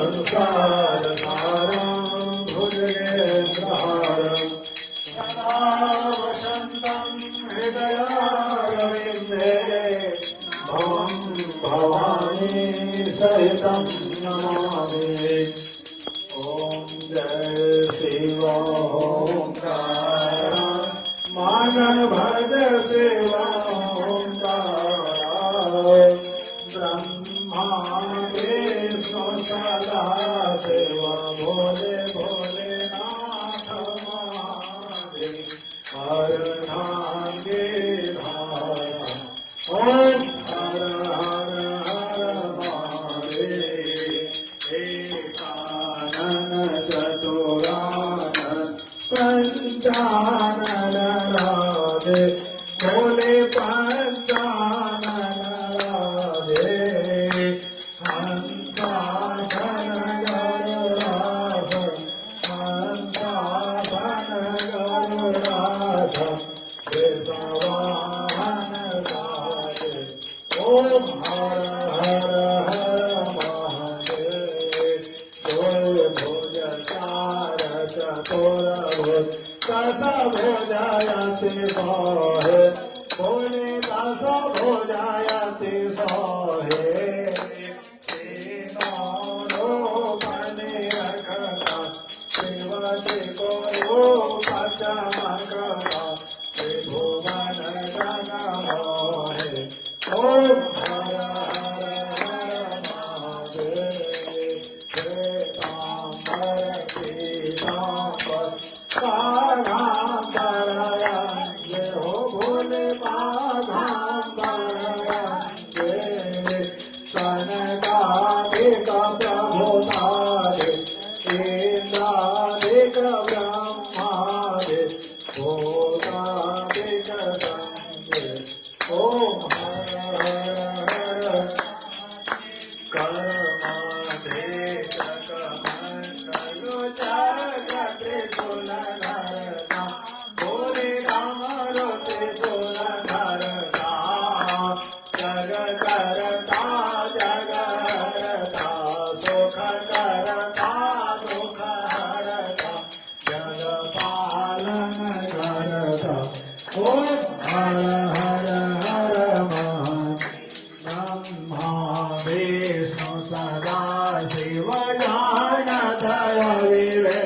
संसारसारं भुजगेन्द्रहारं सदा वसन्तं हृदयारविन्दे भवं भवानी सहितं नमामि। ॐ जय शिव ओंकार मानन भज शिव ओंकार ब्रह्मा विष्णु सदा शिव भोले भोले नाथ महादेव हर नागे धारा ओम हर हर हर महादेव एकानन चतुरानन पंचानन राधे भोले पंचानन राधे हंसासन गरुड़ासन हंसासन गरुड़ासन केशवाहन राधे ओम हर हर हर महादेव जय भोज चार चतुर्भुज दस भुजायति सोहे भोले दस भुजायति सोहे तीनों रूपनि रखता शिवति को रूप चमकता त्रिभुवन जन मोहे ओम हर हर हर महादेव श्वेतांबर पीतांबर पाघांबरयंगे हो भोले पाघांबरयंगे कनकाधिक प्रभुतारे इंद्राधिक ब्रह्मारे भूताधिक संगे ओम हर हर हर कर्माधिक कमंडलो जगति कुलधरता भोले राम रोते कुलधरता जग करता जग हरता सुख करता सुख हरता जग पालन करता ओम हर हर हर ब्रह्मा विष्णु सदा शिव जानत विवेक